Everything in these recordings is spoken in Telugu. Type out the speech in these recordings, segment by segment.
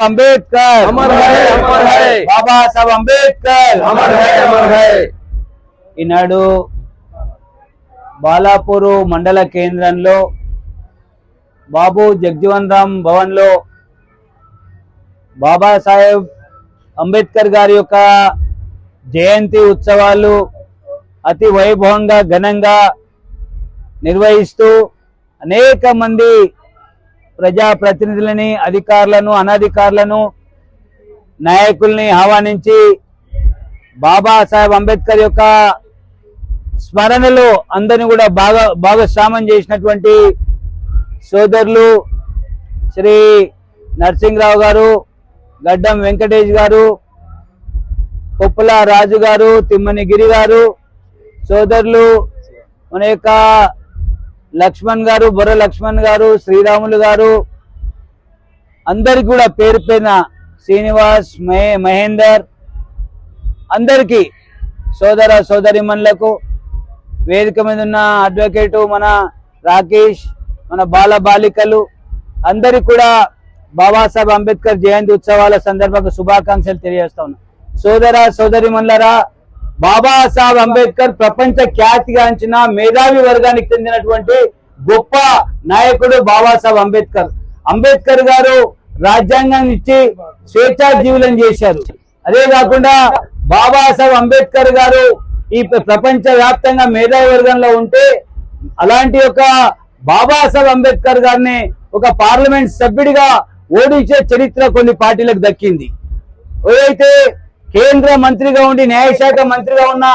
अंबेडकर अमर है बाबा साहब अंबेडकर अमर है। ఈనాడు బాలాపూరు మండల కేంద్రంలో బాబు జగజీవన్ రామ్ భవన్ లో బాబాసాహెబ్ అంబేద్కర్ గారి యొక్క జయంతి ఉత్సవాలు అతి వైభవంగా ఘనంగా నిర్వహిస్తూ అనేక మంది ప్రజా ప్రతినిధులని అధికారులను అనధికారులను నాయకుల్ని ఆహ్వానించి బాబాసాహెబ్ అంబేద్కర్ యొక్క స్మరణలో అందరిని కూడా భాగస్వామ్యం చేసినటువంటి సోదరులు శ్రీ నరసింహరావు గారు, గడ్డం వెంకటేష్ గారు, కొప్పుల రాజు గారు, తిమ్మని గిరి గారు, సోదరులు మన యొక్క లక్ష్మణ్ గారు, బొర్ర లక్ష్మణ్ గారు, శ్రీరాములు గారు, అందరికి కూడా పేరు పేరున శ్రీనివాస్, మహేందర్, అందరికీ సోదర సోదరిమణులకు, వేదిక మీద ఉన్న అడ్వకేటు మన రాకేష్, మన బాల బాలికలు అందరికి కూడా బాబాసాహెబ్ అంబేద్కర్ జయంతి ఉత్సవాల సందర్భంగా శుభాకాంక్షలు తెలియజేస్తా ఉన్నా. సోదర సోదరిమణులారా, బాబాసాహెబ్ అంబేద్కర్ ప్రపంచ ఖ్యాతిగాంచిన మేధావి వర్గానికి చెందినటువంటి గొప్ప నాయకుడు బాబాసాహెబ్ అంబేద్కర్. అంబేద్కర్ గారు రాజ్యాంగాన్ని ఇచ్చి స్వేచ్ఛా జీవులను చేశారు. అదే కాకుండా బాబాసాహెబ్ అంబేద్కర్ గారు ఈ ప్రపంచ వ్యాప్తంగా మేధావి వర్గంలో ఉంటే అలాంటి ఒక బాబాసాహెబ్ అంబేద్కర్ గారిని ఒక పార్లమెంట్ సభ్యుడిగా ఓడించే చరిత్ర కొన్ని పార్టీలకు దక్కింది. ఏదైతే కేంద్ర మంత్రిగా ఉండి న్యాయశాఖ మంత్రిగా ఉన్న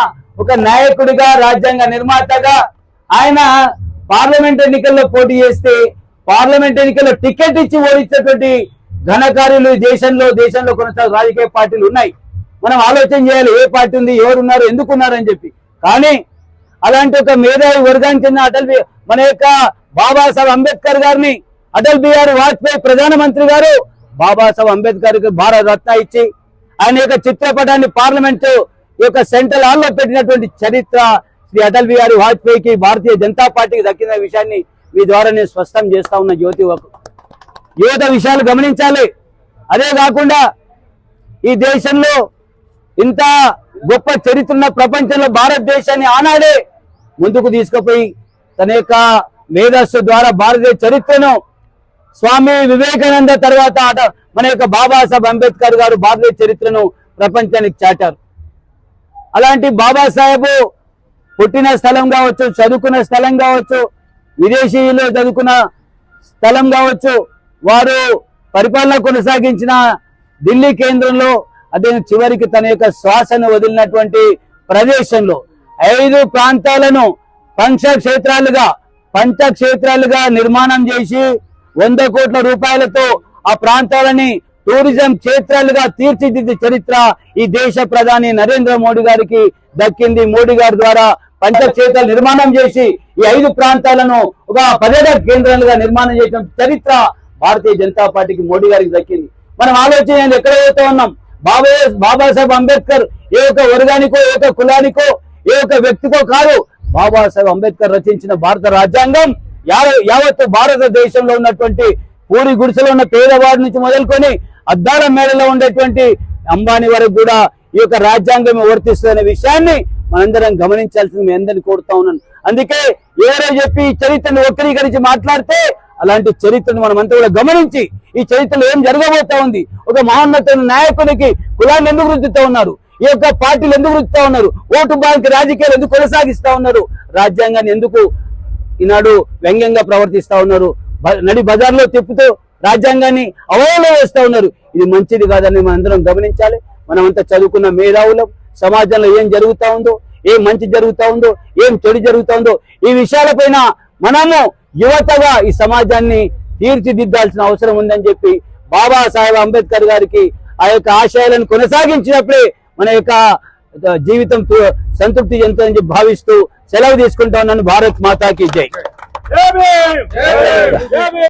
ఒక నాయకుడిగా, రాజ్యాంగ నిర్మాతగా ఆయన పార్లమెంట్ ఎన్నికల్లో పోటీ చేస్తే పార్లమెంట్ ఎన్నికల్లో టికెట్ ఇచ్చి ఓడించేటువంటి ఘనకార్యులు దేశంలో కొనసాగు రాజకీయ పార్టీలు ఉన్నాయి. మనం ఆలోచన చేయాలి, ఏ పార్టీ ఉంది, ఎవరున్నారు, ఎందుకున్నారు అని చెప్పి. కానీ అలాంటి ఒక మేధావి వర్గానికి చెందిన మన యొక్క బాబాసాహెబ్ అంబేద్కర్ గారిని అటల్ బిహారీ వాజ్పేయి ప్రధానమంత్రి గారు బాబాసాహెబ్ అంబేద్కర్ కి భారత రత్న ఇచ్చి ఆయన యొక్క చిత్రపటాన్ని పార్లమెంట్ యొక్క సెంట్రల్ హాల్లో పెట్టినటువంటి చరిత్ర శ్రీ అటల్ బిహారీ వాజ్పేయికి, భారతీయ జనతా పార్టీకి దక్కిన విషయాన్ని మీ ద్వారా నేను స్పష్టం చేస్తా ఉన్న. యువత విషయాలు గమనించాలి. అదే కాకుండా ఈ దేశంలో ఇంత గొప్ప చరిత్ర ఉన్న ప్రపంచంలో భారతదేశాన్ని ఆనాడే ముందుకు తీసుకుపోయి తన యొక్క మేధస్సు ద్వారా భారతీయ చరిత్రను స్వామి వివేకానంద తర్వాత మన యొక్క బాబాసాహెబ్ అంబేద్కర్ గారు భారతీయ చరిత్రను ప్రపంచానికి చాటారు. అలాంటి బాబాసాహెబ్ పుట్టిన స్థలం కావచ్చు, చదువుకున్న స్థలం కావచ్చు, విదేశీయులు చదువుకున్న స్థలం కావచ్చు, వారు పరిపాలన కొనసాగించిన ఢిల్లీ కేంద్రంలో, అదే చివరికి తన యొక్క శ్వాసను వదిలినటువంటి ప్రదేశంలో 5 ప్రాంతాలను పంచక్షేత్రాలుగా నిర్మాణం చేసి 100 కోట్ల రూపాయలతో ఆ ప్రాంతాలని టూరిజం క్షేత్రాలుగా తీర్చిదిద్దే చరిత్ర ఈ దేశ ప్రధాని నరేంద్ర మోడీ గారికి దక్కింది. మోడీ గారి ద్వారా పంచక్షేత్రాలు నిర్మాణం చేసి ఈ 5 ప్రాంతాలను ఒక పర్యాటక కేంద్రాలుగా నిర్మాణం చేసిన చరిత్ర భారతీయ జనతా పార్టీకి, మోడీ గారికి దక్కింది. మనం ఆలోచన ఎక్కడ పోతా ఉన్నాం? బాబాసాహెబ్ అంబేద్కర్ ఏ ఒక వర్గానికో, ఏ ఒక కులానికో, ఏ ఒక వ్యక్తికో కాదు. బాబాసాహెబ్ అంబేద్కర్ రచించిన భారత రాజ్యాంగం యావత్తు భారతదేశంలో ఉన్నటువంటి పూరి గుడిసెలో ఉన్న పేదవాడి నుంచి మొదలుకొని అద్దాల మేడలో ఉండేటువంటి అంబానీ వరకు కూడా ఈ యొక్క రాజ్యాంగం వర్తిస్తున్న విషయాన్ని మనందరం గమనించాల్సింది మీ అందరినీ కోరుతా ఉన్నాను. అందుకే ఎవరో చెప్పి ఈ చరిత్రను వక్రీకరించి మాట్లాడితే అలాంటి చరిత్రను మనమంతా కూడా గమనించి ఈ చరిత్రలో ఏం జరగబోతా ఉంది, ఒక మహోన్నత నాయకునికి కులాన్ని ఎందుకు రుద్దుతూ ఉన్నారు, ఈ యొక్క పార్టీలు ఎందుకు రుద్దుతా ఉన్నారు, ఓటు బ్యాంక్ రాజకీయాలు ఎందుకు కొనసాగిస్తా ఉన్నారు, రాజ్యాంగాన్ని ఎందుకు ఈనాడు వ్యంగ్యంగా ప్రవర్తిస్తా ఉన్నారు, నడి బజార్లో తిప్పుతూ రాజ్యాంగాన్ని అవహేళన చేస్తా ఉన్నారు. ఇది మంచిది కాదని మనందరం గమనించాలి. మనమంతా చదువుకున్న మేధావులం. సమాజంలో ఏం జరుగుతా ఉందో, ఏం మంచి జరుగుతా ఉందో, ఏం చెడు జరుగుతా ఉందో, ఈ విషయాలపైన మనము యువతగా ఈ సమాజాన్ని తీర్చిదిద్దాల్సిన అవసరం ఉందని చెప్పి బాబాసాహెబ్ అంబేద్కర్ గారికి ఆ యొక్క ఆశయాలను కొనసాగించినప్పుడే మన యొక్క జీవితం సంతృప్తి చెందుతుందని చెప్పి భావిస్తూ సెలవు తీసుకుంటా ఉన్నాను. భారత్ మాతాకి జై.